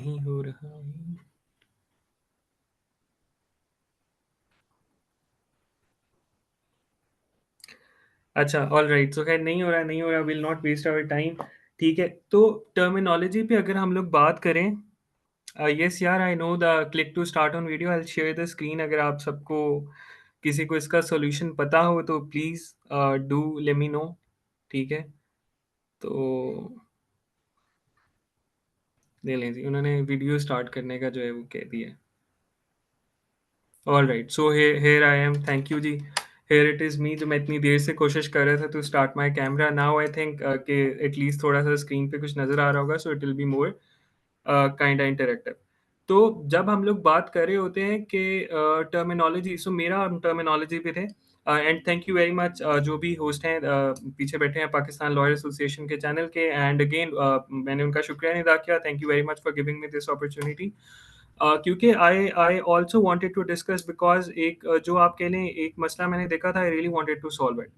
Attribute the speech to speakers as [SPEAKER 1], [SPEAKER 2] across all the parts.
[SPEAKER 1] नहीं हो रहा है। अच्छा, ऑल राइट। सो खैर नहीं हो रहा, will not waste our time. ठीक है, तो टर्मिनोलॉजी पे अगर हम लोग बात करें, यस यार, I know the click to start on video, I share the screen. अगर आप सबको किसी को इसका सॉल्यूशन पता हो तो please do let me know. ठीक है, तो ले लें जी, उन्होंने वीडियो स्टार्ट करने का जो है वो कह दिया है। All right, so here I am, thank you जी। हेयर इट इज़ मी, जो मैं इतनी देर से कोशिश कर रहा था to start my camera. Now I think कि एटलीस्ट थोड़ा सा स्क्रीन पे कुछ नज़र आ रहा होगा, so it will be more kind interactive. तो जब हम लोग बात कर रहे होते हैं कि टर्मिनोलॉजी, सो मेरा टर्मिनोलॉजी पे थे। And thank you very much जो भी होस्ट हैं पीछे बैठे हैं पाकिस्तान लॉयर एसोसिएशन के चैनल के। एंड अगेन मैंने उनका शुक्रिया नहीं अदा किया, thank you very much for giving me this opportunity. क्योंकि I I also wanted to discuss, because एक जो आप कह लें एक मसला मैंने देखा था, I really wanted to solve it.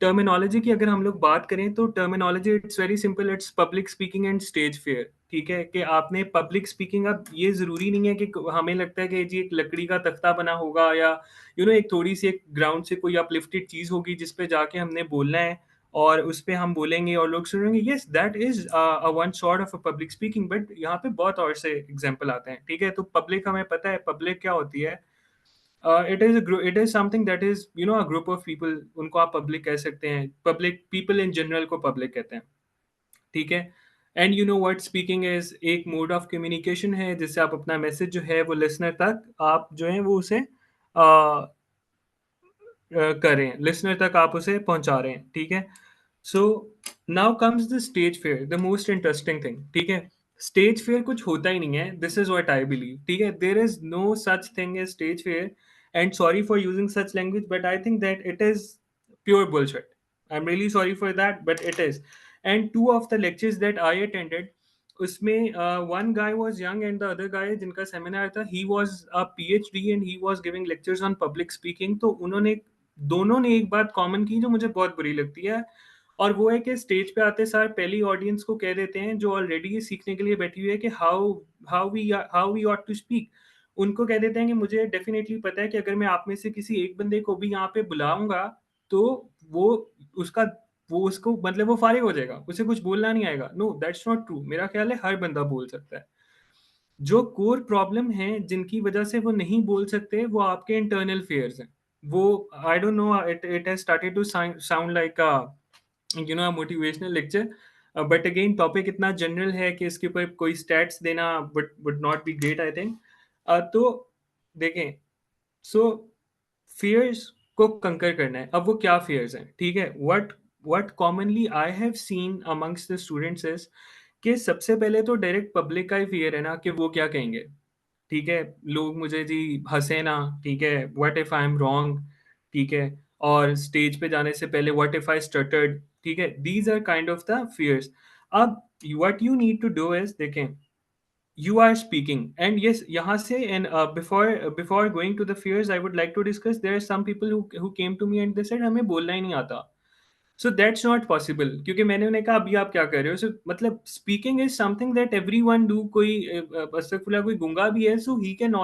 [SPEAKER 1] Terminology की अगर हम लोग बात करें तो terminology it's very simple, it's public speaking and stage fear. ठीक है, कि आपने पब्लिक स्पीकिंग, अब ये ज़रूरी नहीं है कि हमें लगता है कि जी एक लकड़ी का तख्ता बना होगा या एक थोड़ी सी एक ग्राउंड से कोई अपलिफ्टेड चीज़ होगी जिस पे जाके हमने बोलना है और उस पे हम बोलेंगे और लोग सुनेंगे। Yes, that is a one sort of a public speaking, but यहाँ पे बहुत और से एग्जांपल आते हैं। ठीक है, तो पब्लिक हमें पता है पब्लिक क्या होती है। It is something that is a group of people, उनको आप पब्लिक कह सकते हैं। पब्लिक पीपल इन जनरल को पब्लिक कहते हैं। ठीक है, and you know what speaking is एक मोड ऑफ कम्युनिकेशन है जिससे आप अपना मैसेज जो है वो लिसनर तक आप जो है वो उसे करें, लिसनर तक आप उसे पहुंचा रहे हैं। ठीक है, so now comes the stage fear, the most interesting thing. ठीक है, स्टेज फेयर कुछ होता ही नहीं है, this is what I believe. ठीक है, there is no such thing as stage fear, and sorry for using such language, but I think that it is pure bullshit. I'm really sorry for that, but it is. And two of the lectures that I attended, उसमें one guy was young and the other guy जिनका seminar था, he was a PhD and he was giving lectures on public speaking। तो उन्होंने दोनों ने एक बात common की जो मुझे बहुत बुरी लगती है, और वो है कि स्टेज पे आते सार पहली ऑडियंस को कह देते हैं जो ऑलरेडी ये सीखने के लिए बैठी हुई है कि how we ought to speak. उनको कह देते हैं कि मुझे डेफिनेटली पता है कि अगर मैं आप में से किसी एक बंदे को भी यहाँ पे बुलाऊंगा तो वो उसका वो उसको मतलब वो फारिग हो जाएगा, उसे कुछ बोलना नहीं आएगा। No, that's not true. मेरा ख्याल है हर बंदा बोल सकता है। जो कोर प्रॉब्लम है जिनकी वजह से वो नहीं बोल सकते वो आपके इंटरनल फेयर्स हैं। वो I don't know, it has started to sound like a motivational lecture, but again topic इतना जनरल है कि इसके ऊपर कोई स्टैट्स देना would not be great I think. तो देखें, सो फियर्स को कंकर करना है। अब वो क्या फियर्स हैं? ठीक है, what what commonly I have seen amongst the students is कि सबसे पहले तो डायरेक्ट पब्लिक का ही फियर है ना कि वो क्या कहेंगे। ठीक है, लोग मुझे जी हंसे ना। ठीक है, what if I am wrong. ठीक है, और स्टेज पे जाने से पहले व्हाट इफ आई स्टटर्ड। ठीक है, these are kind of the fears. अब what you need to do is, देखें, you are speaking, and yes, यहाँ से and before going to the fears I would like to discuss, there are some people who came to me and they said हमें बोलना ही नहीं आता। सो that's not possible, क्योंकि मैंने उन्हें कहा अभी आप क्या कर रहे हो। सो मतलब speaking is something that every one do. कोई अस्तगफुल्लाह कोई गूंगा भी है, so he can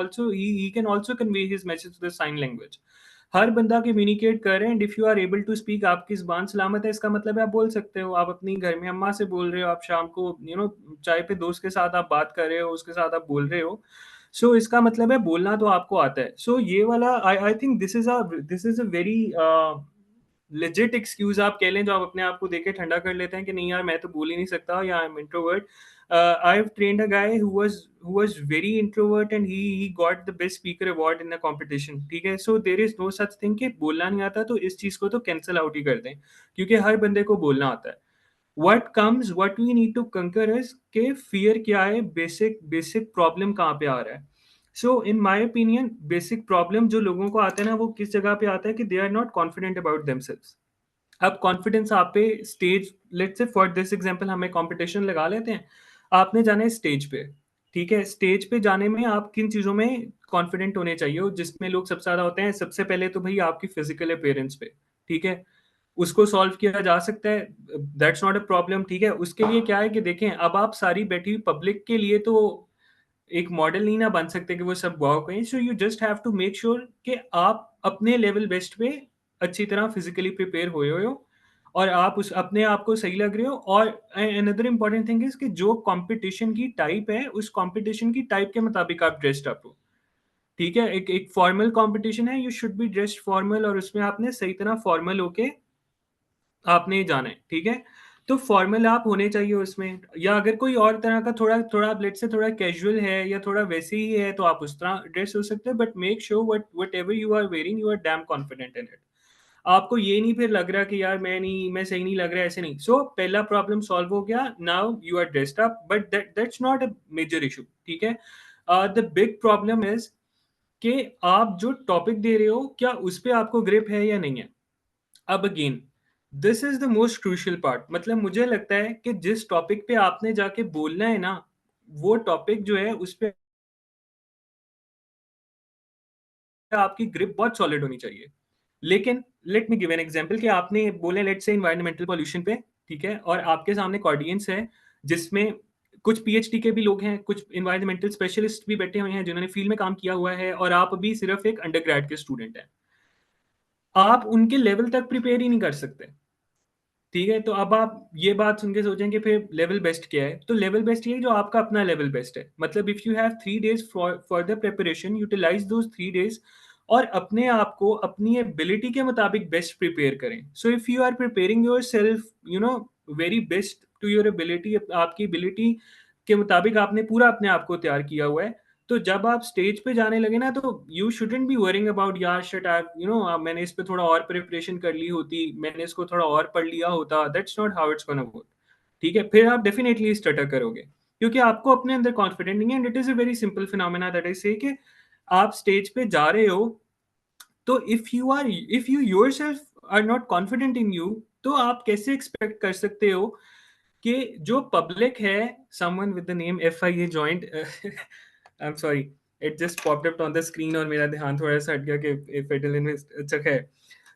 [SPEAKER 1] also convey his message to the sign language. हर बंदा कम्युनिकेट कर रहे हैं, and if you are able to speak, आपकी जुबान सलामत है, इसका मतलब है आप बोल सकते हो। आप अपनी घर में अम्मा से बोल रहे हो, आप शाम को चाय पे दोस्त के साथ आप बात कर रहे हो, उसके साथ आप बोल रहे हो। सो इसका मतलब है बोलना तो आपको आता है। सो ये वाला I I think this is a very legit excuse आप कह लें, जो आप अपने आप को देके ठंडा कर लेते हैं कि नहीं यार मैं तो बोल ही नहीं सकता, या I am introvert. I have trained a guy who was very introvert and he got the best speaker award in the competition. ठीक है, so there is no such thing कि बोलना नहीं आता, तो इस चीज को तो कैंसिल आउट ही कर दें, क्योंकि हर बंदे को बोलना आता है। व्हाट वी नीड टू कंकर इज के फियर क्या है, बेसिक बेसिक प्रॉब्लम कहाँ पे आ रहा है। सो इन माई ओपिनियन बेसिक प्रॉब्लम जो लोगों को आता है ना, वो किस जगह पे आता है कि they are not confident about themselves. अब कॉन्फिडेंस आप पे stage, let's say for this example हमें कंपटीशन लगा लेते हैं, आपने जाना है स्टेज पे। ठीक है, स्टेज पे जाने में आप किन चीज़ों में कॉन्फिडेंट होने चाहिए, जिसमें लोग सबसे ज़्यादा होते हैं। सबसे पहले तो भाई आपकी फिजिकल अपीयरेंस पे। ठीक है, उसको सॉल्व किया जा सकता है, दैट्स नॉट अ प्रॉब्लम, ठीक है? उसके लिए क्या है कि देखें, अब आप सारी बैठी हुई पब्लिक के लिए तो एक मॉडल नहीं ना बन सकते कि वो सब गो करें, so you just have to make sure कि आप अपने लेवल बेस्ट पे अच्छी तरह फिज़िकली प्रिपेयर हुए हुए हो और आप उस अपने आप को सही लग रहे हो। और अनदर इम्पोर्टेंट थिंग इज़ कि जो कॉम्पिटिशन की टाइप है, उस कॉम्पिटिशन की टाइप के मुताबिक आप ड्रेस्ड अप हो, ठीक है? एक एक फॉर्मल कॉम्पिटिशन है, you should be dressed formal और उसमें आपने सही तरह फॉर्मल होके आपने जाना है, ठीक है? तो फॉर्मल आप होने चाहिए उसमें, या अगर कोई और तरह का थोड़ा थोड़ा आप लेट्स से थोड़ा कैजुअल है या थोड़ा वैसे ही है, तो आप उस तरह ड्रेस हो सकते हैं, but make sure whatever you are wearing, you are damn confident in it. आपको ये नहीं फिर लग रहा कि यार मैं सही नहीं लग रहा है, ऐसे नहीं। सो पहला प्रॉब्लम सॉल्व हो गया, now you are dressed up, but that's not a major issue, ठीक है? द बिग प्रॉब्लम इज़ कि आप जो टॉपिक दे रहे हो, क्या उस पे आपको ग्रिप है या नहीं है? अब again, this is the most crucial part, मतलब मुझे लगता है कि जिस टॉपिक पे आपने जाके बोलना है ना, वो टॉपिक जो है उस पे आपकी ग्रिप बहुत सॉलिड होनी चाहिए। लेकिन let me give an example कि आपने बोले लेट्स से एनवायरमेंटल पॉल्यूशन पे, ठीक है? और आपके सामने एक ऑडियंस है जिसमें कुछ पीएचडी के भी लोग हैं, कुछ एनवायरमेंटल स्पेशलिस्ट भी बैठे हुए हैं जिन्होंने फील्ड में काम किया हुआ है, और आप अभी सिर्फ एक अंडरग्रेड के स्टूडेंट हैं। आप उनके लेवल तक प्रिपेयर ही नहीं कर सकते। ठीक है, तो अब आप ये बात सुन के सोचेंगे फिर लेवल बेस्ट क्या है? तो लेवल बेस्ट ये है जो आपका अपना लेवल बेस्ट है। मतलब if you have 3 days for the preparation, utilize those 3 days और अपने आप को अपनी एबिलिटी के मुताबिक बेस्ट प्रिपेयर करें। So if you are preparing yourself very best to your ability, आपकी एबिलिटी के मुताबिक आपने पूरा अपने आप को तैयार किया हुआ है, तो जब आप स्टेज पे जाने लगे ना, तो you shouldn't be worrying about यार शिट आई मैंने इस पे थोड़ा और प्रिपरेशन कर ली होती, मैंने इसको थोड़ा और पढ़ लिया होता, that's not how it's gonna work. ठीक है, फिर आप डेफिनेटली स्टटर करोगे क्योंकि आपको अपने अंदर कॉन्फिडेंट नहीं है। And it is a very simple phenomena that I say कि आप स्टेज पे जा रहे हो, तो if you yourself are not confident in you, तो आप कैसे एक्सपेक्ट कर सकते हो कि जो पब्लिक है, someone with the name FIA joint, I am sorry, it just popped up on the screen और मेरा ध्यान थोड़ा सा हट गया कि फेडरल अच्छा है।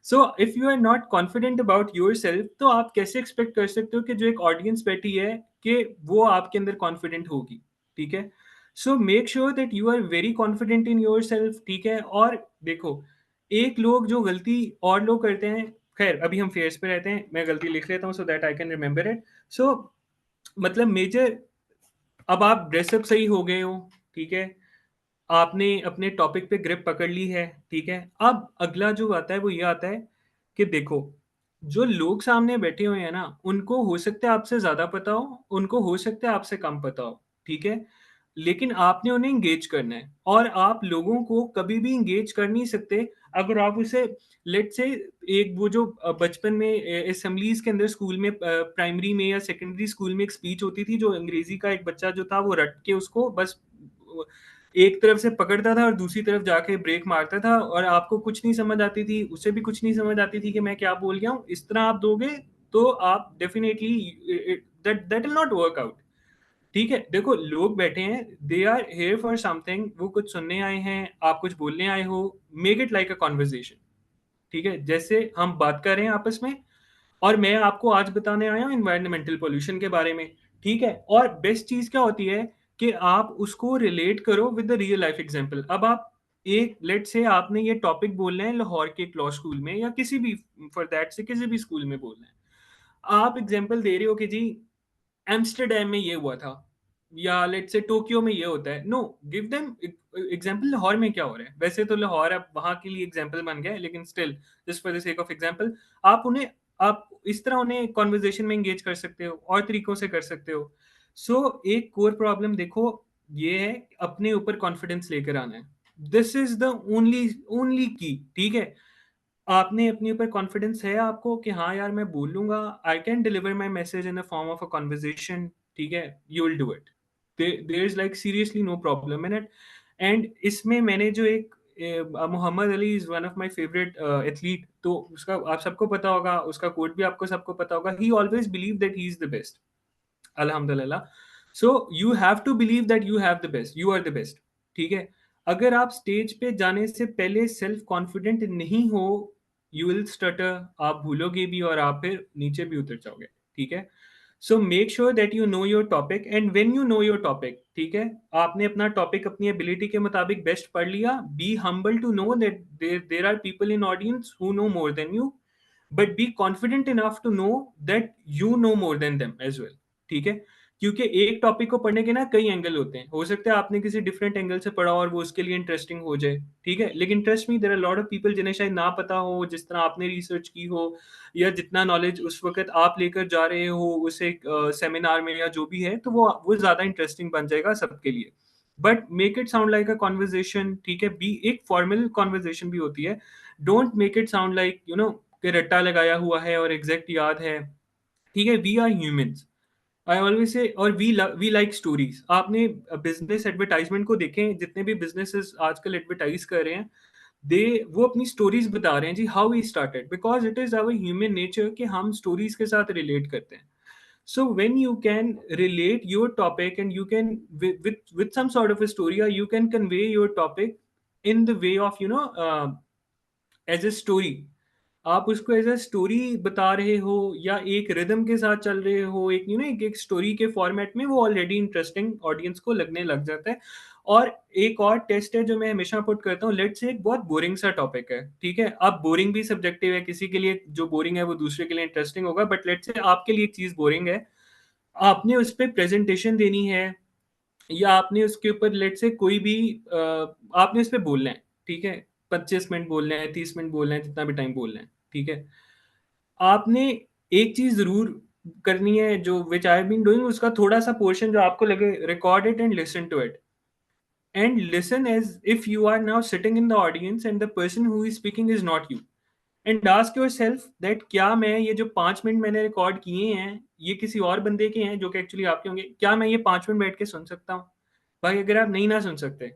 [SPEAKER 1] So if you are not confident about yourself, तो आप कैसे एक्सपेक्ट कर सकते हो कि जो एक ऑडियंस बैठी है कि वो आपके अंदर कॉन्फिडेंट होगी? ठीक है, so make sure that you are very confident in yourself, ठीक है? और देखो, एक लोग जो गलती और लोग करते हैं, खैर अभी हम फेयर्स पे रहते हैं, मैं गलती लिख लेता हूँ so that I can remember it. So मतलब मेजर, अब आप ड्रेसअप सही हो गए हो, ठीक है? आपने अपने टॉपिक पे ग्रिप पकड़ ली है, ठीक है? अब अगला जो आता है वो ये आता है कि देखो, जो लोग सामने बैठे हुए हैं ना, उनको हो सकता है आपसे ज़्यादा पता हो, उनको हो सकता है आपसे कम पता हो, ठीक है? लेकिन आपने उन्हें एंगेज करना है, और आप लोगों को कभी भी एंगेज कर नहीं सकते अगर आप उसे, लेट्स से, एक वो जो बचपन में असेंबलीज के अंदर स्कूल में, प्राइमरी में या सेकेंडरी स्कूल में एक स्पीच होती थी, जो अंग्रेजी का एक बच्चा जो था वो रट के उसको बस एक तरफ से पकड़ता था और दूसरी तरफ जाके ब्रेक मारता था, और आपको कुछ नहीं समझ आती थी, उसे भी कुछ नहीं समझ आती थी कि मैं क्या बोल गया हूँ। इस तरह आप दोगे तो आप definitely that that will not work out. ठीक है, देखो लोग बैठे हैं, they are here for something, वो कुछ सुनने आए हैं, आप कुछ बोलने आए हो, make it like a conversation. ठीक है, जैसे हम बात कर रहे हैं आपस में, और मैं आपको आज बताने आया हूँ एनवायरमेंटल पोल्यूशन के बारे में, ठीक है? और बेस्ट चीज़ क्या होती है कि आप उसको रिलेट करो with the real life example. अब आप एक लेट्स से आपने ये टॉपिक बोलना है लाहौर के एक लॉ स्कूल में, या किसी भी, फॉर दैट से किसी भी स्कूल में बोलना है। आप एग्जांपल दे रहे हो कि जी एम्स्टर्डम में ये हुआ था, या लेट्स से टोक्यो में ये होता है। No, give them example Lahore में क्या हो रहा है। वैसे तो लाहौर अब वहां के लिए एग्जांपल बन गया है, लेकिन still just for the sake of example, आप इस तरह उन्हें कॉन्वर्जेशन में एंगेज कर सकते हो, और तरीकों से कर सकते हो। सो एक कोर प्रॉब्लम देखो, ये है अपने ऊपर कॉन्फिडेंस लेकर आना है। This is the only only की, ठीक है? आपने अपने ऊपर कॉन्फिडेंस है आपको कि हाँ यार मैं बोल लूंगा, I can deliver my message in the form of a conversation, ठीक है? You will do it, there is like seriously no problem in it. And इसमें मैंने जो एक Muhammad Ali is one of my favourite athlete, तो उसका आप सबको पता होगा, उसका कोट भी आपको सबको पता होगा, he always believe that he is the best. अल्हम्दुलिल्लाह। So you have to believe that you have the best, you are the best, ठीक है? अगर आप स्टेज पे जाने से पहले सेल्फ कॉन्फिडेंट नहीं हो, यू विल स्टटर, आप भूलोगे भी और आप फिर नीचे भी उतर जाओगे, ठीक है। So make sure that you know your topic, and when you know your topic, ठीक है, आपने अपना टॉपिक अपनी एबिलिटी के मुताबिक बेस्ट पढ़ लिया, be humble to know that there are people in audience who know more than you, but be confident enough to know that you know more than them as well, ठीक है। क्योंकि एक topic को पढ़ने के ना कई एंगल होते हैं, हो सकता है आपने किसी डिफरेंट एंगल से पढ़ा और वो उसके लिए इंटरेस्टिंग हो जाए, ठीक है, लेकिन trust me there are lot of people जिन्हें शायद ना पता हो जिस तरह आपने रिसर्च की हो, या जितना नॉलेज उस वक्त आप लेकर जा रहे हो उस एक सेमिनार में या जो भी है, तो वो ज़्यादा इंटरेस्टिंग बन जाएगा सबके लिए। But make it sound like a conversation, ठीक है, बी एक फॉर्मल कॉन्वर्जेशन भी होती है, don't make it sound like you know कि रट्टा लगाया हुआ है और एग्जैक्ट याद है, ठीक है। We are humans, I always say, और वी लाइक स्टोरीज। आपने बिजनेस एडवर्टाइजमेंट को देखें, जितने भी बिजनेसेस आजकल एडवर्टाइज कर रहे हैं, दे वो अपनी स्टोरीज बता रहे हैं जी, how we started, because it is our human nature कि हम स्टोरीज के साथ रिलेट करते हैं। So when you can relate your topic and you can with some sort of a story, or you can convey your topic in the way of as a story, आप उसको as a story बता रहे हो या एक rhythm के साथ चल रहे हो, एक एक स्टोरी के फॉर्मेट में, वो ऑलरेडी इंटरेस्टिंग ऑडियंस को लगने लग जाता है। और एक और टेस्ट है जो मैं हमेशा पुट करता हूँ, लेट्स से एक बहुत बोरिंग सा टॉपिक है, ठीक है, अब बोरिंग भी सब्जेक्टिव है, किसी के लिए जो बोरिंग है वो दूसरे के लिए इंटरेस्टिंग होगा, बट लेट्स से आपके लिए एक चीज बोरिंग है, आपने उस पर प्रेजेंटेशन देनी है, या आपने उसके ऊपर लेट से कोई भी आपने उस पर बोलना है, ठीक है, 25 मिनट बोलना है, 30 मिनट बोलना है, जितना भी टाइम बोलना है, ठीक है। आपने एक चीज जरूर करनी है जो विच आई बीन डूइंग, उसका थोड़ा सा पोर्शन जो आपको लगे, record it and listen to it, and listen as if you are now sitting in the audience and the person who is speaking is not you, and ask your self that क्या मैं ये जो 5 minute मैंने record किए हैं, ये किसी और बंदे के हैं जो कि एक्चुअली आपके होंगे, क्या मैं ये 5 मिनट बैठ के सुन सकता हूँ? भाई अगर आप नहीं ना सुन सकते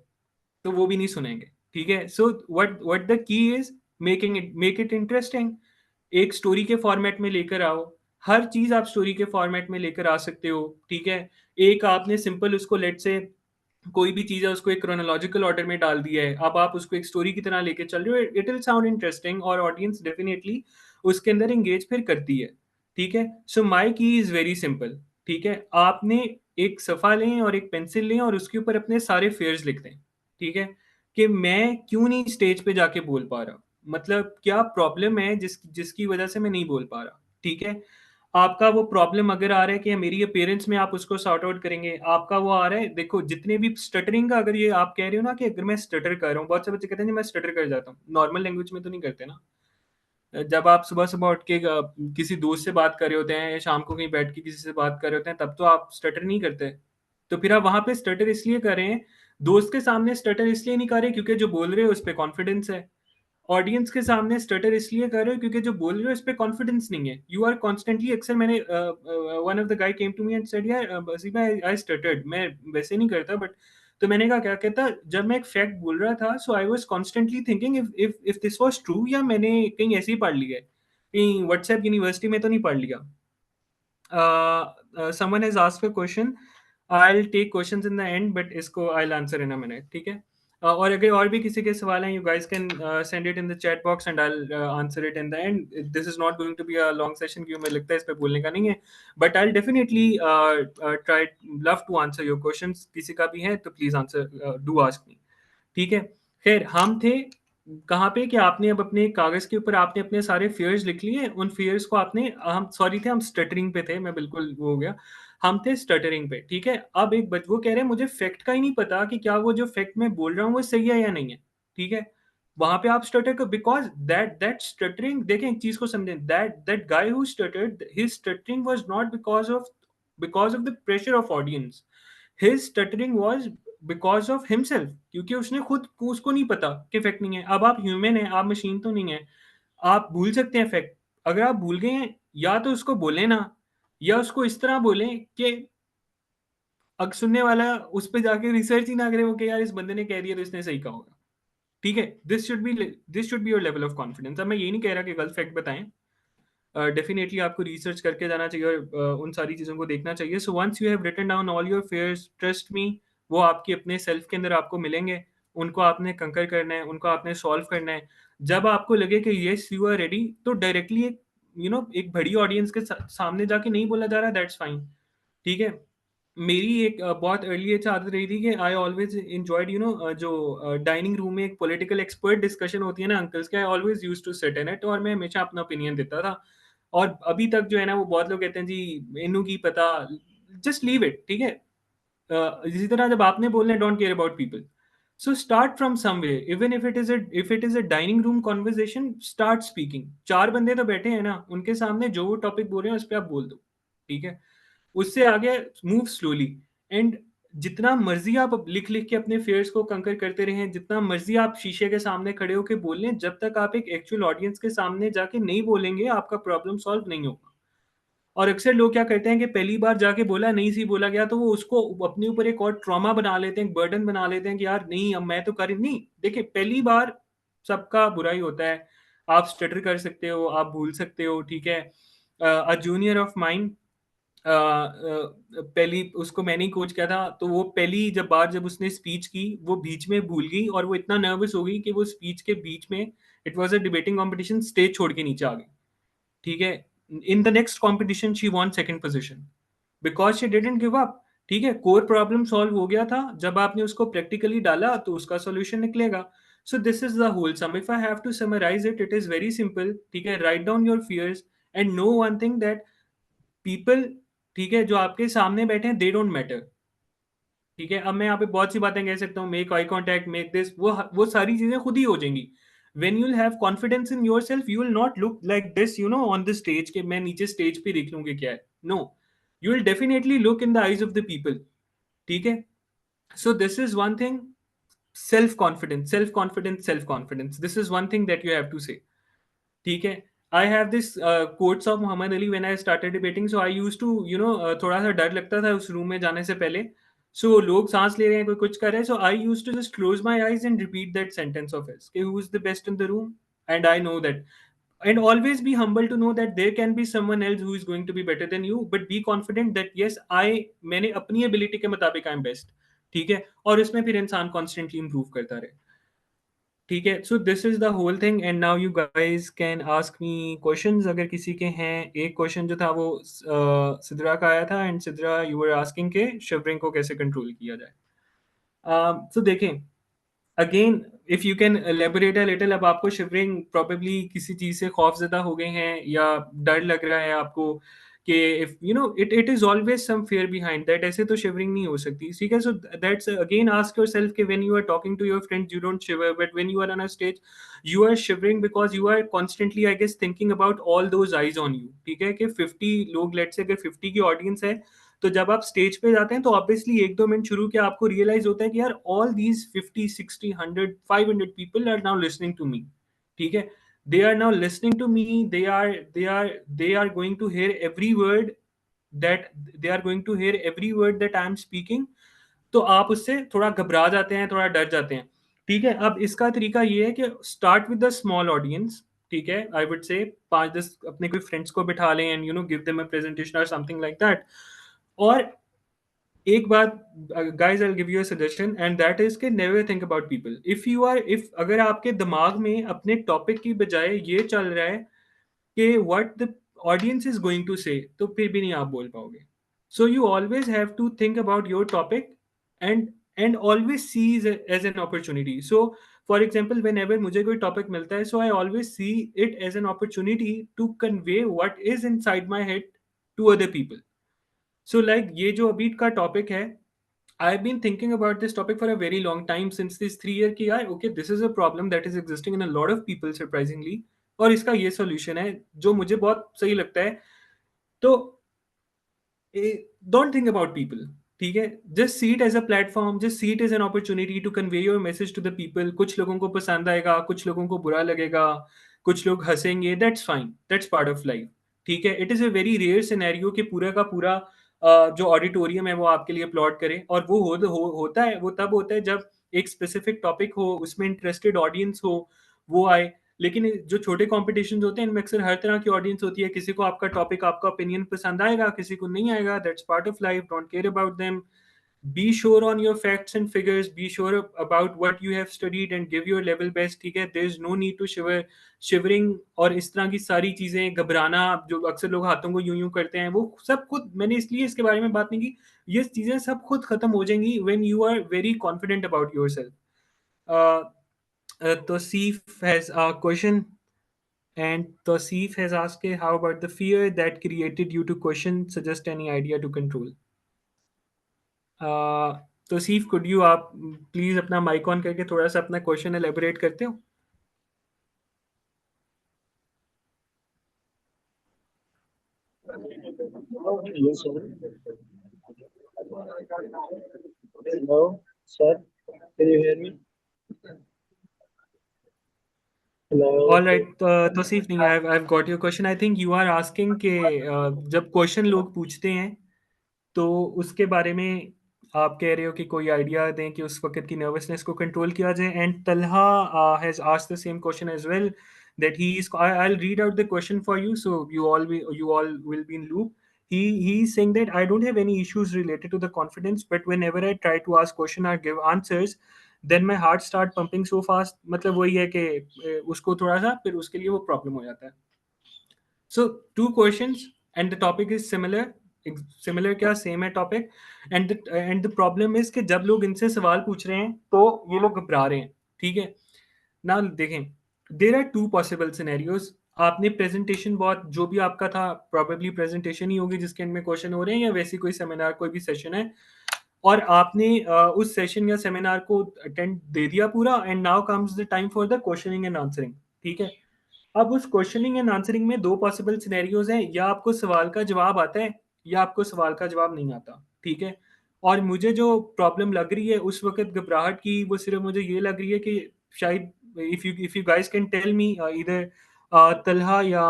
[SPEAKER 1] तो वो भी नहीं सुनेंगे, ठीक है। So what the key is make it interesting, एक स्टोरी के फॉर्मेट में लेकर आओ, हर चीज आप स्टोरी के फॉर्मेट में लेकर आ सकते हो, ठीक है। एक आपने सिंपल उसको लेट से कोई भी चीज है उसको एक क्रोनोलॉजिकल ऑर्डर में डाल दिया है, अब आप उसको एक स्टोरी की तरह लेके चल रहे हो, इट विल साउंड इंटरेस्टिंग और ऑडियंस डेफिनेटली उसके अंदर एंगेज फिर करती है, ठीक है। सो माई की इज वेरी सिंपल, ठीक है, आपने एक सफ़ा लें और एक पेंसिल लें और उसके ऊपर अपने सारे फेयर्स लिख दें, ठीक है, कि मैं क्यों नहीं स्टेज पे जाके बोल पा रहा, मतलब क्या प्रॉब्लम है जिसकी वजह से मैं नहीं बोल पा रहा, ठीक है। आपका वो प्रॉब्लम अगर आ रहा है कि मेरी अपीयरेंस में, आप उसको सॉर्ट आउट करेंगे। आपका वो आ रहा है, देखो जितने भी स्टटरिंग का, अगर ये आप कह रहे हो ना कि अगर मैं स्टटर कर रहा हूँ, बहुत से बच्चे कहते हैं जी मैं स्टटर कर जाता हूँ, नॉर्मल लैंग्वेज में तो नहीं करते ना। जब आप सुबह सुबह उठ के किसी दोस्त से बात कर रहे होते हैं या शाम को कहीं बैठ के किसी से बात कर रहे होते हैं, तब तो आप स्टटर नहीं करते। तो फिर आप वहां पे स्टटर इसलिए कर रहे हैं, दोस्त के सामने स्टटर इसलिए नहीं कर रहे क्योंकि जो बोल रहे हो उस पर कॉन्फिडेंस है, ऑडियंस के सामने स्टटर इसलिए कर रहे हो क्योंकि जो बोल रहे हो इस पे कॉन्फिडेंस नहीं है, यू आर कॉन्स्टेंटली, अक्सर मैंने one of the guy came to me and said यार बसीबा आई स्टटर्ड, मैं वैसे नहीं करता बट, तो मैंने कहा क्या कहता, जब मैं एक फैक्ट बोल रहा था so I was constantly thinking if this was true, या मैंने कहीं ऐसे ही पढ़ लिया है, कहीं व्हाट्सएप यूनिवर्सिटी में तो नहीं पढ़ लिया। someone has asked a question, I'll take questions in the end but इसको I'll answer in a minute, ठीक है। और अगर और भी किसी के सवाल हैं, you guys can send it in the chat box and I'll answer it in the end. This is not going to be a long session क्योंकि मुझे लगता है इस पे बोलने का नहीं है, but I'll definitely try love to answer your questions, किसी का भी है तो please answer, do ask me, ठीक है। खैर हम थे कहाँ पे कि आपने अब अपने कागज के ऊपर आपने अपने सारे फियर्स लिख लिए, उन फियर्स को आपने, हम सॉरी थे, हम स्टटरिंग पे थे, मैं बिल्कुल वो हो गया, हम थे स्टटरिंग पे, ठीक है। अब एक वो कह रहे हैं मुझे फैक्ट का ही नहीं पता कि क्या वो जो फैक्ट मैं बोल रहा हूँ वो सही है या नहीं है, ठीक है। वहां पे आप स्टटर कर, बिकॉज दैट स्टटरिंग, देखें एक चीज को समझें, that that guy who stuttered, his stuttering was not because of the pressure of audience, his stuttering was because of himself, क्योंकि उसने खुद उसको नहीं पता कि फैक्ट नहीं है। अब आप ह्यूमन है, आप मशीन तो नहीं है, आप भूल सकते हैं फैक्ट, अगर आप भूल गए हैं या तो उसको बोलें ना, या उसको इस तरह बोलें कि अगर सुनने वाला उस पर जाके रिसर्च ही ना करे, वो कि यार इस बंदे ने कह दिया तो इसने सही कहा होगा, ठीक है। This should be your level of confidence. अब मैं ये नहीं कह रहा कि गलत फैक्ट बताएं, डेफिनेटली आपको रिसर्च करके जाना चाहिए और उन सारी चीज़ों को देखना चाहिए। So once you have written down all your fears, trust me, वो आपके अपने सेल्फ के अंदर आपको मिलेंगे, उनको आपने कंकर करना है, उनको आपने सॉल्व करना है। जब आपको लगे कि यस यू आर रेडी, तो डायरेक्टली एक एक बड़ी ऑडियंस के सामने जाके नहीं बोला जा रहा, दैट्स फाइन। ठीक है। मेरी एक बहुत अर्ली एज आदत रही थी कि आई ऑलवेज इंजॉयड जो डाइनिंग रूम में एक पॉलिटिकल एक्सपर्ट डिस्कशन होती है ना अंकल्स के, I always use to sit in it, और मैं हमेशा अपना ओपिनियन देता था। और अभी तक जो है ना, वो बहुत लोग कहते हैं जी इनू की पता, जस्ट लीव इट। ठीक है। इसी तरह जब आपने बोलना है don't care about people, so start from somewhere, even if it is a dining room conversation, start speaking. चार बंदे तो बैठे हैं ना, उनके सामने जो वो टॉपिक बोल रहे हैं उस पर आप बोल दो। ठीक है। उससे आगे मूव स्लोली। एंड जितना मर्जी आप लिख लिख के अपने फेयर्स को कंकर करते रहें, जितना मर्जी आप शीशे के सामने खड़े होकर बोल लें, जब तक आप एक एक्चुअल ऑडियंस के सामने जाके नहीं बोलेंगे, आपका प्रॉब्लम सॉल्व नहीं होगा। और अक्सर लोग क्या करते हैं कि पहली बार जाके बोला, नहीं सी बोला गया, तो वो उसको अपने ऊपर एक और ट्रॉमा बना लेते हैं, एक बर्डन बना लेते हैं कि यार नहीं, अब मैं तो कर नहीं। देखिए, पहली बार सबका बुरा ही होता है। आप स्टटर कर सकते हो, आप भूल सकते हो। ठीक है। अ जूनियर ऑफ माइन, पहली उसको मैंने ही कोच किया था, तो वो पहली जब उसने स्पीच की, वो बीच में भूल गई और वो इतना नर्वस हो गई कि वो स्पीच के बीच में, it was a debating competition, stage छोड़ के नीचे आ गई। ठीक है। In the next competition she von second position because she didn't give up. ठीक है। कोर प्रॉब्लम सॉल्व हो गया था, जब आपने उसको प्रैक्टिकली डाला तो उसका सॉल्यूशन निकलेगा। So this is the whole sum, if I have to summarise it, it is very simple. ठीक है। Write down your fears and know one thing, that people, ठीक है, जो आपके सामने बैठे हैं, दे डोंट मैटर। ठीक है। अब मैं यहाँ पे बहुत सी बातें कह सकता हूँ, make eye contact, make this, वो सारी चीजें खुद ही हो जाएंगी। When you'll have confidence in your self, you will not look like this on the stage, के मैं नीचे स्टेज पे देख लूँ कि क्या है। No, you will definitely look in the eyes of the people. ठीक है। So this is one thing, self confidence, self confidence, self confidence, this is one thing that you have to say. ठीक है। I have this quotes of Muhammad Ali when I started debating, so I used to थोड़ा सा डर लगता था उस room में जाने से पहले। सो लोग सांस ले रहे हैं, कोई कुछ कर रहे हैं, so I used to just close my eyes and repeat that sentence of his कि who is the best in the room, and I know that, and always be humble to know that there can be someone else who is going to be better than you, but be confident that yes, मैंने अपनी ability के मुताबिक I'm best। ठीक है। और इसमें फिर इंसान constantly improve करता रहे। ठीक है। So this is the whole thing, and now you guys can ask me questions अगर किसी के हैं। एक क्वेश्चन जो था वो सिद्रा का आया था, and Sidra you were asking के शिवरिंग को कैसे कंट्रोल किया जाए। तो देखें, again, if you can elaborate a little, अब आपको शिवरिंग प्रोबेबली किसी चीज से खौफजदा हो गए हैं या डर लग रहा है आपको कि if it it is always some fear behind that, ऐसे तो शिवरिंग नहीं हो सकती। ठीक है। So that's again ask yourself कि when you are talking to your friends you don't shiver, but when you are on a stage you are shivering because you are constantly, I guess, thinking about all those eyes on you. ठीक है। कि 50 लोग, let's say अगर 50 की audience है, तो जब आप स्टेज पे जाते हैं तो ऑब्वियसली एक दो मिनट शुरू के आपको रियलाइज होता है कि यार all these 50 60 100 500 people are now listening to me. ठीक है। They are now listening to me, they are going to hear every word that they are going to hear every word that I am speaking. तो आप उससे थोड़ा घबरा जाते हैं, थोड़ा डर जाते हैं। ठीक है। अब इसका तरीका ये है कि start with the small audience. ठीक है। आई वुड से 5-10 अपने कोई फ्रेंड्स को बिठा लें and give them a presentation और समथिंग लाइक दैट। और एक बात, guys, I will give you a suggestion, and that is कि never think about people. If अगर आपके दिमाग में अपने टॉपिक की बजाय ये चल रहा है कि what the audience is going to say, तो फिर भी नहीं आप बोल पाओगे। So you always have to think about your topic and and always see as an opportunity. So for example, whenever मुझे कोई टॉपिक मिलता है, so I always see it as an opportunity to convey what is inside my head to other people. So like ये जो अभी का topic है, I've been thinking about this topic for a very long time since this 3 year ki yaar, okay, this is a problem that is existing in a lot of people surprisingly, और इसका ये solution है जो मुझे बहुत सही लगता है। तो डोंट थिंक अबाउट पीपल। ठीक है। Just see it as a platform, just see it as an opportunity to convey your message to the people. कुछ लोगों को पसंद आएगा, कुछ लोगों को बुरा लगेगा, कुछ लोग हंसेंगे, that's fine, that's part of life. ठीक है। It is a very rare scenario कि पूरा का पूरा जो ऑडिटोरियम है वो आपके लिए अपलॉड करे, और वो होता है, वो तब होता है जब एक स्पेसिफिक टॉपिक हो, उसमें इंटरेस्टेड ऑडियंस हो, वो आए। लेकिन जो छोटे कॉम्पिटिशन होते हैं इनमें अक्सर हर तरह की ऑडियंस होती है। किसी को आपका टॉपिक, आपका ओपिनियन पसंद आएगा, किसी को नहीं आएगा, that's part of life, don't care about them. be sure on your facts and figures, be sure about what you have studied and give your level best, ठीक है. There is no need to shivering और इस तरह की सारी चीज़ें, घबराना जो अक्सर लोग हाथों को यूं यूं करते हैं, वो सब खुद, मैंने इसलिए इसके बारे में बात नहीं की, ये चीज़ें सब खुद खत्म हो जाएंगी when you are very confident about yourself. uh, Tosif has a question, and Tosif has asked, how about the fear that created you to question, suggest any idea to control. Tauseef, could you, आप please अपना mic on करके थोड़ा सा अपना question elaborate करते हो.
[SPEAKER 2] Yes, sir. Hello, sir. Can you hear me? Hello.
[SPEAKER 1] All right Tauseef, नहीं, I have got your question. I think you are asking कि जब क्वेश्चन लोग पूछते हैं तो उसके बारे में आप कह रहे हो कि कोई आइडिया दें कि उस वक्त की नर्वसनेस को कंट्रोल किया जाए. And Talha has asked the same question as well, that he is, I'll read out the question for you so you all will be in loop. He's saying that I don't have any issues related to the confidence, but whenever I try to ask question or give answers, then my heart start pumping so fast. मतलब वही है कि उसको थोड़ा सा फिर उसके लिए वो प्रॉब्लम हो जाता है. So two questions and the topic is similar. Similar क्या, सेम है topic. And the problem is कि जब लोग इनसे सवाल पूछ रहे हैं तो ये लोग घबरा रहे हैं. ठीक है ना, देखें, there are two possible scenarios. आपने प्रेजेंटेशन, बहुत जो भी आपका था, प्रॉबेबली प्रेजेंटेशन ही होगी जिसके अंदर में क्वेश्चन हो रहे हैं, या वैसे कोई सेमिनार, कोई भी सेशन है, और आपने उस सेशन या सेमिनार को अटेंड दे दिया पूरा, and now comes the time for the questioning and answering. ठीक है. अब उस क्वेश्चनिंग एंड आंसरिंग में दो पॉसिबल सिनेरियोज हैं, या आपको सवाल का जवाब आता है या आपको सवाल का जवाब नहीं आता. ठीक है. और मुझे जो प्रॉब्लम लग रही है उस वक्त घबराहट की, वो सिर्फ मुझे ये लग रही है कि शायद, if you guys can tell me, इधर तलहा या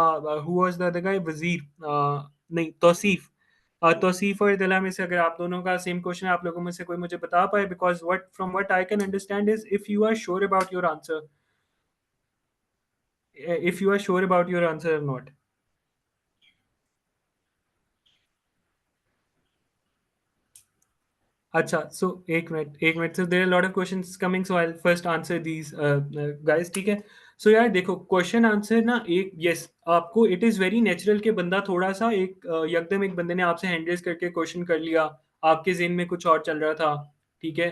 [SPEAKER 1] who was the other guy, Wazir, नहीं, तौसीफ, तौसीफ और तलहा में से अगर आप दोनों का सेम क्वेश्चन है, आप लोगों में से कोई मुझे बता पाए, because what from what I can understand is, if you are sure about your answer, if you are sure about your answer or not. अच्छा, so एक minute, so there are a lot of questions coming, so I'll first answer these guys. ठीक है. so यार देखो, question answer ना, एक, yes, आपको it is very natural कि बंदा थोड़ा सा एक यकदम एक बंदे ने आपसे हैंड रेज करके क्वेश्चन कर लिया, आपके जेहन में कुछ और चल रहा था. ठीक है.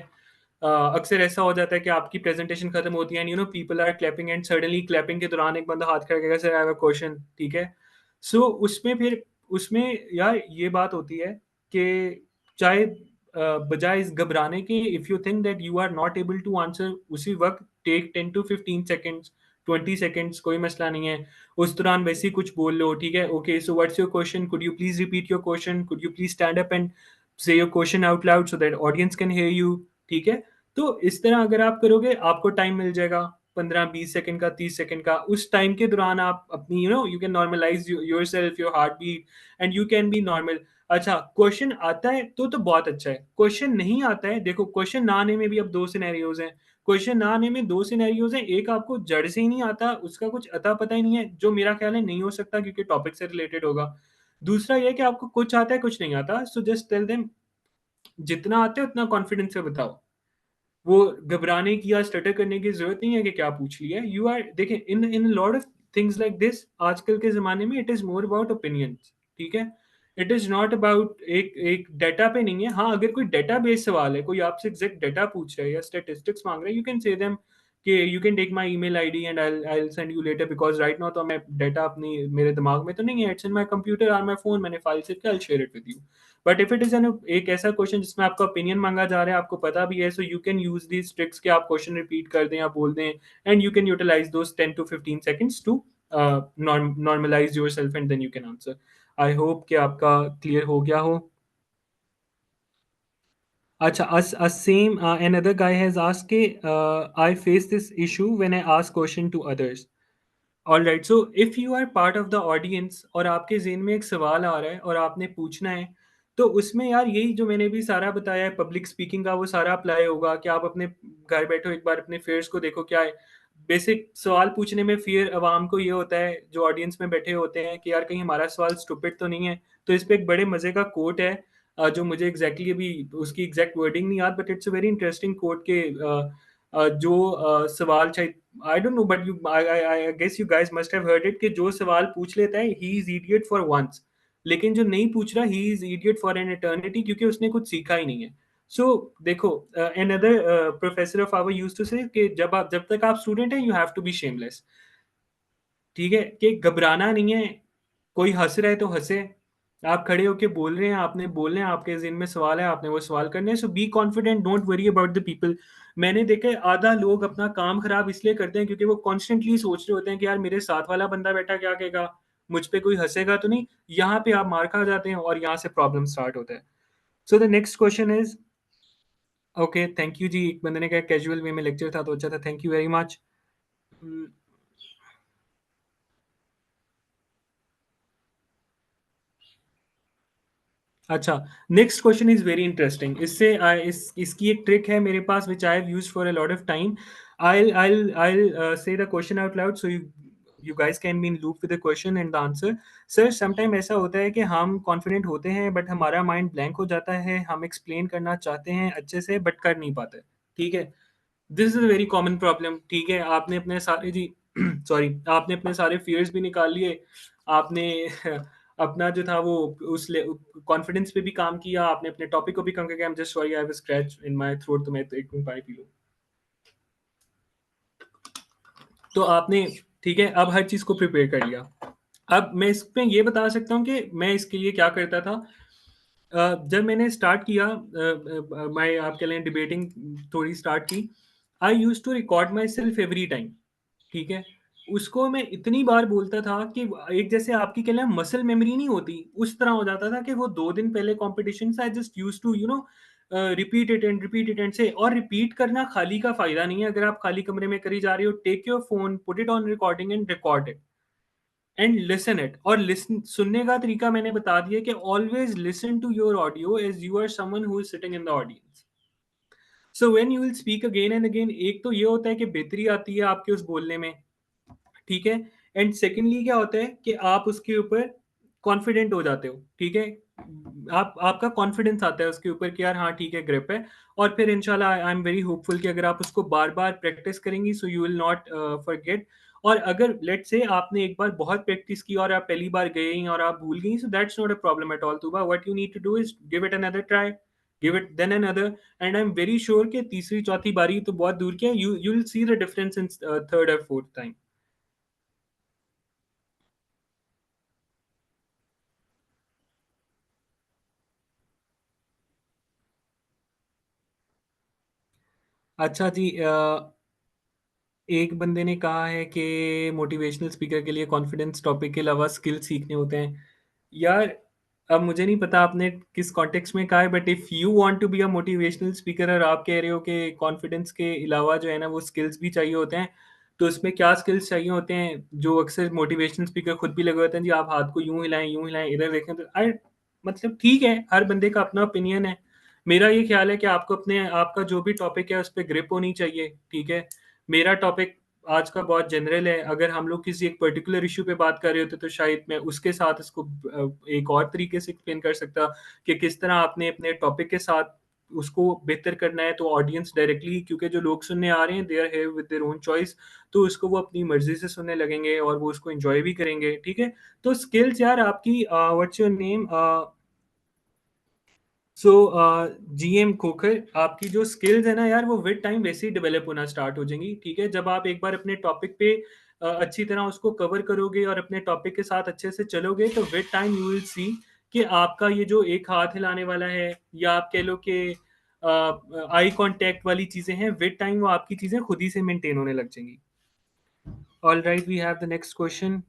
[SPEAKER 1] अक्सर ऐसा हो जाता है कि आपकी प्रेजेंटेशन खत्म होती है and people are clapping, and suddenly clapping के दौरान एक बंदा हाथ खड़ा करेगा, sir I have a question. ठीक है. उसमें फिर, उसमें यार ये बात होती है कि चाहे बजाय इस घबराने के, if you think that you are not able to answer उसी वक्त, टेक 10 to 15 seconds, 20 seconds, कोई मसला नहीं है. उस दौरान वैसे ही कुछ बोल लो. ठीक है. Okay, so what's your question, could you please repeat your question, could you please stand up and say your question out loud so that audience can hear you. ठीक है. तो इस तरह अगर आप करोगे, आपको टाइम मिल जाएगा 15-20 सेकंड का, 30 सेकंड का. उस टाइम के दौरान आप अपनी, you can normalise your self, your heart beat, and you can be normal. अच्छा, क्वेश्चन आता है तो बहुत अच्छा है. क्वेश्चन नहीं आता है, देखो, क्वेश्चन ना आने में भी अब दो सिनेरियोज हैं. क्वेश्चन ना आने में दो सिनेरियोज हैं. एक, आपको जड़ से ही नहीं आता, उसका कुछ अता पता ही नहीं है, जो मेरा ख्याल है नहीं हो सकता क्योंकि टॉपिक से रिलेटेड होगा. दूसरा ये कि आपको कुछ आता है कुछ नहीं आता. सो जस्ट टेल देम, जितना आता है उतना कॉन्फिडेंस से बताओ. वो घबराने की या स्टटर करने की जरूरत नहीं है कि क्या पूछ लिया. यू आर, देखें, in in lot of things like this, आजकल के जमाने में it is more about opinions. ठीक है. इट इज नॉट अबाउट एक एक डाटा पे नहीं है. हाँ, अगर कोई डाटा बेस्ड सवाल है, कोई आपसे एग्जैक्ट डाटा पूछ रहा है या स्टेटिस्टिक्स मांग रहा है, यू कैन से देम कि you can take my email ID and I send you letter, because right now तो मैं डाटा अपनी, मेरे दिमाग में तो नहीं है, इट्स इन माई कंप्यूटर और माई फोन, मैंने फाइल से I share it with you. But if it is an एक ऐसा क्वेश्चन जिसमें आपका ओपिनियन मांगा जा रहा है, आपको पता भी है, so you can use these tricks कि आप क्वेश्चन रिपीट कर दें या बोल दें, and you can utilise those 10 to 15 seconds to normalise your self, and then you can answer. I hope कि आपका क्लियर हो गया हो. अच्छा, a same another guy has asked कि I face this issue when I ask question to others. All right. So if you are part of the audience और आपके जेन में एक सवाल आ रहा है और आपने पूछना है, तो उसमें यार यही जो मैंने भी सारा बताया है पब्लिक स्पीकिंग का, वो सारा अप्लाई होगा कि आप अपने घर बैठो, एक बार अपने फेयर्स को देखो क्या है. बेसिक सवाल पूछने में फियर अवाम को ये होता है, जो ऑडियंस में बैठे होते हैं, कि यार कहीं हमारा सवाल स्टूपिड तो नहीं है. तो इस पे एक बड़े मजे का कोट है. जो मुझे एग्जैक्टली अभी उसकी एग्जैक्ट वर्डिंग नहीं याद, but it's a very interesting quote के जो सवाल शायद, I don't know, but you I guess you guys must have heard it, कि जो सवाल पूछ लेता है ही इज इडियट फॉर वंस, लेकिन जो नहीं पूछ रहा ही is idiot for an eternity, क्योंकि उसने कुछ सीखा ही नहीं है. सो देखो, another professor of our used to say कि जब तक आप स्टूडेंट हैं you have to be shameless. ठीक है, कि घबराना नहीं है. कोई हंस रहा है तो हंसे. आप खड़े होके बोल रहे हैं, आपने बोलना है, आपके जिन में सवाल है, आपने वो सवाल करने हैं. So be confident, don't worry about the people. मैंने देखा है आधा लोग अपना काम खराब इसलिए करते हैं क्योंकि वो कॉन्स्टेंटली सोच रहे होते हैं कि यार मेरे साथ वाला बंदा बैठा क्या कहेगा, मुझ पे कोई हंसेगा तो नहीं. यहाँ पे आप मार खा जाते हैं और यहाँ से प्रॉब्लम स्टार्ट होता है. So the next question is, okay thank you ji, एक बंदे ने कहा कैजुअल वे में लेक्चर था तो अच्छा था, थैंक यू वेरी मच. अच्छा, next question is very interesting. इसकी एक ट्रिक है मेरे पास which I have used for a lot of time. I'll say the question out loud so you guys can be in loop with the question and the answer. Sir sometime ऐसा होता है कि हम confident होते हैं but हमारा mind blank हो जाता है, हम एक्सप्लेन करना चाहते हैं अच्छे से बट कर नहीं पाते. ठीक है, this is a very common problem. ठीक है, आपने अपने सारे जी सॉरी, आपने अपने सारे फियर्स भी निकाल लिए. आपने अपना जो था वो उस कॉन्फिडेंस पे भी काम किया, आपने अपने टॉपिक को भी कम किया. I am just sorry, I have a scratch in my throat, तो मैं तो एक मिनट पानी पी लूं. तो आपने, ठीक है, अब हर चीज को प्रिपेयर कर लिया. अब मैं इसमें ये बता सकता हूँ कि मैं इसके लिए क्या करता था. जब मैंने स्टार्ट किया, मैं आप कह लें डिबेटिंग थोड़ी स्टार्ट की, I use to record myself every time. ठीक है, उसको मैं इतनी बार बोलता था कि एक जैसे आपकी कह लें मसल मेमोरी नहीं होती, उस तरह हो जाता था कि वो 2 दिन पहले कॉम्पिटिशन से I just use to repeat it and say. और रिपीट करना खाली का फायदा नहीं है. अगर आप खाली कमरे में करी जा रही हो, take your phone, put it on recording and record it and listen it. और लिसन सुनने का तरीका मैंने बता दिया कि always listen to your audio as you are someone who is sitting in the audience. So when you will speak again and again, एक तो ये होता है कि बेहतरी आती है आपके उस बोलने में. ठीक है, एंड सेकेंडली क्या होता है कि आप उसके ऊपर कॉन्फिडेंट हो जाते हो. ठीक है, आप आपका कॉन्फिडेंस आता है उसके ऊपर कि यार हाँ ठीक है, ग्रिप है. और फिर इंशाल्लाह आई एम वेरी होपफुल कि अगर आप उसको बार बार प्रैक्टिस करेंगी सो यू विल नॉट फॉरगेट. और अगर लेट से आपने एक बार बहुत प्रैक्टिस की और आप पहली बार गए ही और आप भूल गई, so that's not a problem at all. Tuba what you need to do is give it another try, give it then another, and I am very sure कि तीसरी चौथी बारी तो बहुत दूर की है, you will see the difference in third और फोर्थ टाइम. अच्छा जी, एक बंदे ने कहा है कि मोटिवेशनल स्पीकर के लिए कॉन्फिडेंस टॉपिक के अलावा स्किल सीखने होते हैं. यार, अब मुझे नहीं पता आपने किस कॉन्टेक्स्ट में कहा है, but if you want to be a motivational speaker और आप कह रहे हो कि कॉन्फिडेंस के अलावा जो है ना वो स्किल्स भी चाहिए होते हैं, तो उसमें क्या स्किल्स चाहिए होते हैं जो अक्सर मोटिवेशनल स्पीकर खुद भी लगे होते हैं जी, आप हाथ को यूं हिलाएं, इधर देखें, तो आई मतलब ठीक है, हर बंदे का अपना ओपिनियन है. मेरा ये ख्याल है कि आपको अपने आपका जो भी टॉपिक है उस पर ग्रिप होनी चाहिए. ठीक है, मेरा टॉपिक आज का बहुत जनरल है. अगर हम लोग किसी एक पर्टिकुलर इशू पे बात कर रहे होते तो शायद मैं उसके साथ इसको एक और तरीके से एक्सप्लेन कर सकता कि किस तरह आपने अपने टॉपिक के साथ उसको बेहतर करना है. तो ऑडियंस डायरेक्टली, क्योंकि जो लोग सुनने आ रहे हैं they are here with their own choice, तो उसको वो अपनी मर्जी से सुनने लगेंगे और वो उसको एंजॉय भी करेंगे. ठीक है, तो स्किल्स यार आपकी, what's your name, so GM Khokhar, आपकी जो स्किल्स है ना यार वो विद टाइम वैसे ही डेवलप होना स्टार्ट हो जाएंगी. ठीक है, जब आप एक बार अपने टॉपिक पे अच्छी तरह उसको कवर करोगे और अपने टॉपिक के साथ अच्छे से चलोगे तो विद टाइम यू विल सी कि आपका ये जो एक हाथ हिलाने वाला है या आप कह लो कि आई कांटेक्ट वाली चीजें हैं, विद टाइम वो आपकी चीजें खुद ही से मेंटेन होने लग जाएंगी. All right, we have the next question.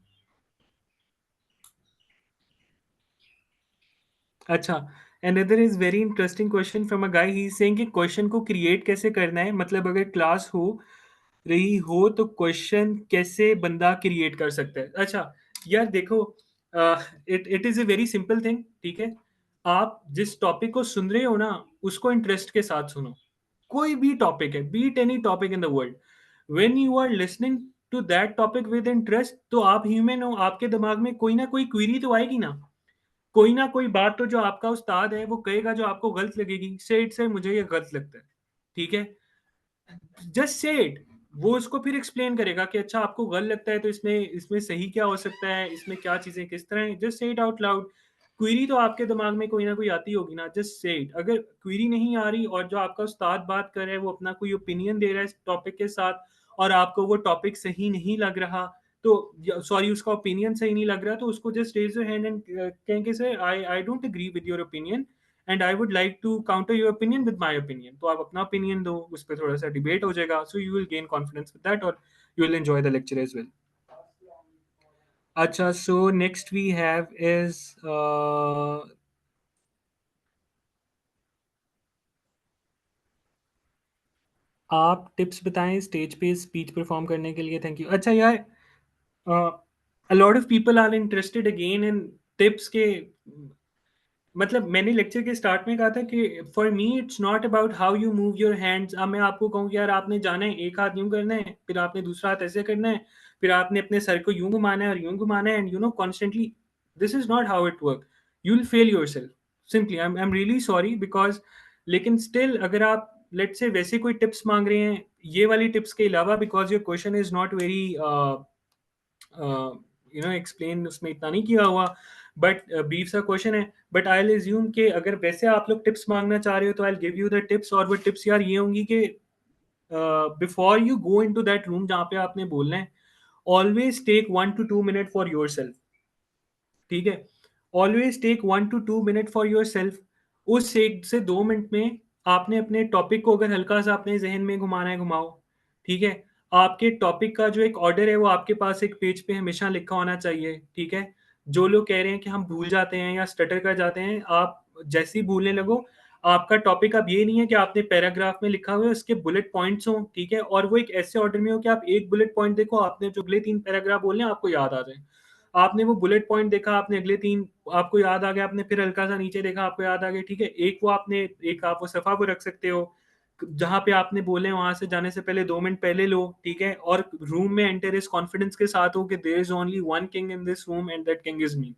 [SPEAKER 1] अच्छा, another is very interesting question from a guy. He is saying कि क्वेश्चन को क्रिएट कैसे करना है, मतलब अगर क्लास हो रही हो तो क्वेश्चन कैसे बंदा क्रिएट कर सकता है. अच्छा यार देखो, it it is a very simple thing. ठीक है, आप जिस टॉपिक को सुन रहे हो ना उसको इंटरेस्ट के साथ सुनो. कोई भी टॉपिक है, be it any topic in the world, when you are listening to that topic with interest, तो आप ह्यूमन हो, आपके दिमाग में कोई ना कोई क्वेरी तो आएगी ना. कोई ना कोई बात तो जो आपका उस्ताद है वो कहेगा जो आपको गलत लगेगी, से इट से मुझे ये गलत लगता है, ठीक है, जस्ट से इट। वो उसको फिर एक्सप्लेन करेगा कि अच्छा आपको गलत लगता है तो इसमें इसमें सही क्या हो सकता है, इसमें क्या चीजें किस तरह हैं, just say it out loud. Query तो आपके दिमाग में कोई ना कोई आती होगी ना, जस्ट से इट। अगर क्वेरी नहीं आ रही और जो आपका उस्ताद बात कर रहा है वो अपना कोई ओपिनियन दे रहा है इस टॉपिक के साथ, और आपको वो टॉपिक सही नहीं लग रहा, तो सॉरी उसका ओपिनियन सही नहीं लग रहा, तो उसको just raise your hand and कहेंगे sir I I don't agree with your opinion and I would like to counter your opinion with my opinion. तो आप अपना ओपिनियन दो, उस पर थोड़ा सा डिबेट हो जाएगा, so you will gain confidence with that और you will enjoy the lecture as well. अच्छा, so next we have is आप टिप्स बताएं स्टेज पे स्पीच परफॉर्म करने के लिए। Thank you. अच्छा यार, a lot of people are interested again in tips के, मतलब मैंने लेक्चर के स्टार्ट में कहा था कि for me it's not about how you move your hands. अब मैं आपको कहूँ कि यार आपने जाना है एक हाथ यूं करना है, फिर आपने दूसरा हाथ ऐसे करना है, फिर आपने अपने सर को यूं घुमाना है और यूं घुमाना है, and you know constantly, this is not how it work. You will fail your self simply. I am really sorry because, लेकिन स्टिल अगर आप लेट से वैसे कोई टिप्स मांग रहे हैं ये वाली टिप्स के अलावा, because your question is not very explain उसमें इतना नहीं किया हुआ, बट ब्रीफ सा क्वेश्चन है, बट आई विल एज्यूम कि अगर वैसे आप लोग टिप्स मांगना चाह रहे हो तो I give you the tips. और वो टिप्स यार ये होंगी कि before you go in to that room जहाँ पे आपने बोलना है, always take 1 to 2 minute for your self, ठीक है, always take 1 to 2 minute for your self. उस 1 से 2 मिनट में आपने अपने टॉपिक को अगर हल्का सा अपने जहन में घुमाना है घुमाओ, ठीक है। आपके टॉपिक का जो एक ऑर्डर है वो आपके पास एक पेज पे हमेशा लिखा होना चाहिए, ठीक है। जो लोग कह रहे हैं कि हम भूल जाते हैं या स्टटर कर जाते हैं, आप जैसे ही भूलने लगो, आपका टॉपिक अब ये नहीं है कि आपने पैराग्राफ में लिखा हुआ है उसके बुलेट पॉइंट्स हो, ठीक है, और वो एक ऐसे ऑर्डर में हो कि आप एक बुलेट पॉइंट देखो, आपने जो अगले 3 पैराग्राफ बोलने हैं आपको याद आ जाए। आपने वो बुलेट पॉइंट देखा, आपने अगले 3 आपको याद आ गया, आपने फिर हल्का सा नीचे देखा आपको याद आ गया, ठीक है। एक वो आपने एक आप वो सफा को रख सकते हो जहां पे आपने बोले, वहां से जाने से पहले 2 मिनट पहले लो, ठीक है। और रूम में एंटर इस कॉन्फिडेंस के साथ हो कि there is only one king in this room and that king is me,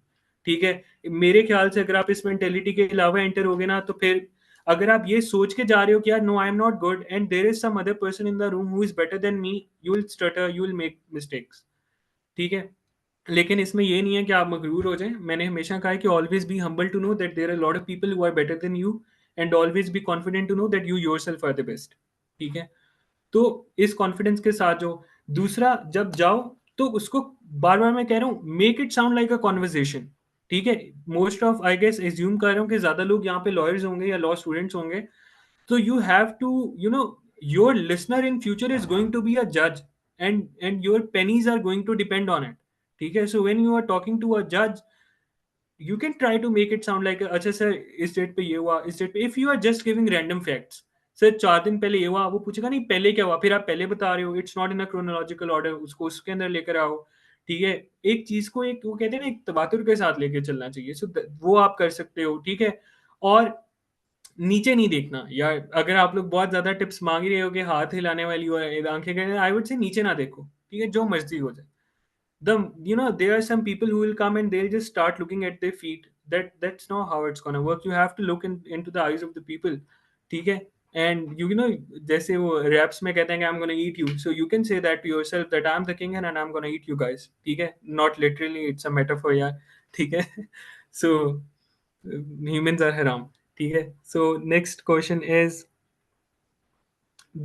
[SPEAKER 1] ठीक है। मेरे ख्याल से अगर आप इस मेंटेलिटी के अलावा एंटर होगे ना, तो फिर अगर आप ये सोच के जा रहे हो कि यार no I am not good and there is some other person in the room who is better than me, you will stutter, you will make mistakes, ठीक है। लेकिन इसमें ये नहीं है कि आप मगरूर हो जाएं। मैंने हमेशा कहा है कि always be humble to know that there are lot of people who are better than you, and always be confident to know that you yourself are the best, ठीक है। तो इस कॉन्फिडेंस के साथ जो दूसरा जब जाओ, तो उसको बार बार मैं कह रहा हूँ make it sound like a conversation, ठीक है। Most of I guess assume कर रहा हूँ कि ज्यादा लोग यहाँ पे लॉयर्स होंगे या लॉ स्टूडेंट्स होंगे, so you have to, you know, your listener in future is going to be a judge, and your pennies are going to depend on it, ठीक है। so when you are talking to a judge, you can try to make it sound like अच्छा sir इस date पे ये हुआ, इस date पे, if you are just giving random facts, sir 4 दिन पहले ये हुआ, वो पूछेगा नहीं पहले क्या हुआ, फिर आप पहले बता रहे हो, it's not in a chronological order, उसको उसके अंदर लेकर आओ, ठीक है। एक चीज को एक वो कहते हैं ना एक तवातुर के साथ लेके चलना चाहिए, सो वो आप कर सकते हो, ठीक है। और नीचे नहीं देखना यार, अगर आप लोग बहुत ज्यादा टिप्स मांग ही रहे हो कि हाथ हिलाने वाली और आंखें करने, आई वुड से नीचे ना देखो, ठीक है, जो मर्जी हो जाए। the there are some people who will come and they'll just start looking at their feet, that's not how it's gonna work, you have to look into the eyes of the people, ठीक है। and जैसे वो raps में कहते हैं कि I'm gonna eat you, so you can say that to yourself that I'm the king and I'm gonna eat you guys, ठीक है, not literally, it's a metaphor यार, ठीक है। so humans are haram, ठीक है। so next question is,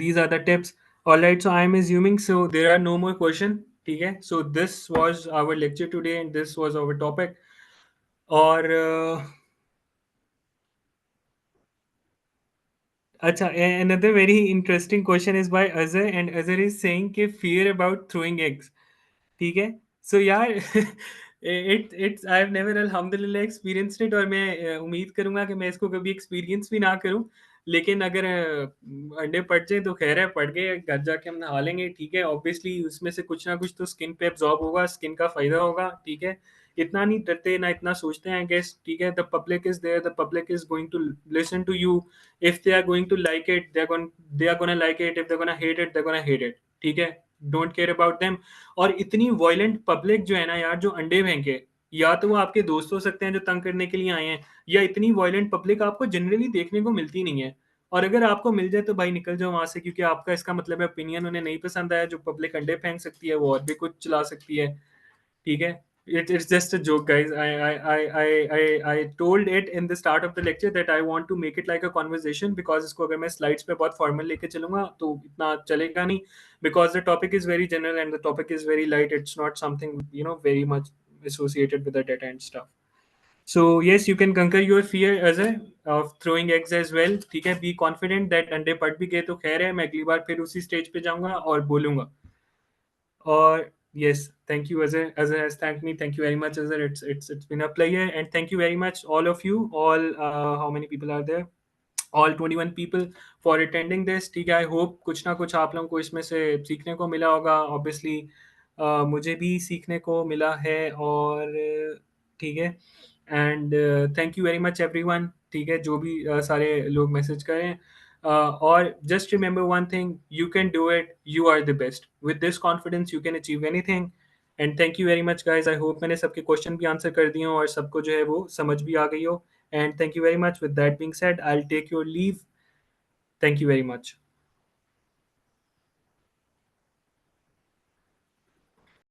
[SPEAKER 1] these are the tips, all right, so I am assuming so there are no more question, ठीक है। so this was our lecture today and this was our topic, और अच्छा, another very interesting question is by Azhar, and Azhar is saying कि fear about throwing eggs, ठीक है। सो यार it's I have never अल्हम्दुलिल्लाह experienced it, और मैं उम्मीद करूंगा कि मैं इसको कभी एक्सपीरियंस भी ना करूं। लेकिन अगर अंडे पड़ जाए तो खैर है, पड़ गए घर जाके हम नहा लेंगे, ठीक है। ऑब्वियसली उसमें से कुछ ना कुछ तो स्किन पे एब्जॉर्ब होगा, स्किन का फायदा होगा, ठीक है। इतना नहीं डरते ना इतना सोचते हैं गेस, ठीक है। The public is there, the public is going to listen to you, if they are going to like it they are gonna like it, if they gonna hate it they gonna hate it, ठीक है। Don't care about them. और इतनी violent public जो है ना यार, जो अंडे फेंके, या तो वो आपके दोस्त हो सकते हैं जो तंग करने के लिए आए हैं, या इतनी वायलेंट पब्लिक आपको जनरली देखने को मिलती नहीं है। और अगर आपको मिल जाए तो भाई निकल जाओ वहाँ से, क्योंकि आपका इसका मतलब है ओपिनियन उन्हें नहीं पसंद आया। जो पब्लिक अंडे फेंक सकती है वो और भी कुछ चला सकती है, ठीक है? It's just a joke, guys. I told it in the start of the lecture that I want to make it like a conversation, because इसको अगर मैं slides पे बहुत formal लेके चलूंगा तो इतना चलेगा नहीं, because the topic is very general and the topic is very light. It's not something, very much associated with the data and stuff. So yes, you can conquer your fear as a of throwing eggs as well, ठीक है? Be confident that अंडे पड़ भी गए तो खैर है, मैं अगली बार फिर उसी स्टेज पे जाऊंगा और बोलूंगा। Or yes, thank you Azhar has thanked me. Thank you very much, Azhar. It's been a pleasure, and thank you very much all of you. All how many people are there? All 21 people for attending this. ठीक है, I hope कुछ ना कुछ आप लोगों को इसमें से सीखने को मिला होगा। ऑब्वियसली मुझे भी सीखने को मिला है, और ठीक है। And thank you very much everyone, ठीक है, जो भी सारे लोग मैसेज करें। और just remember one thing, you can do it, you are the best. With this confidence you can achieve anything. And thank you very much guys, I hope मैंने सबके क्वेश्चन भी आंसर कर दिए हों और सबको जो है वो समझ भी आ गई हो। And thank you very much. With that being said, I'll take your leave. Thank you very much.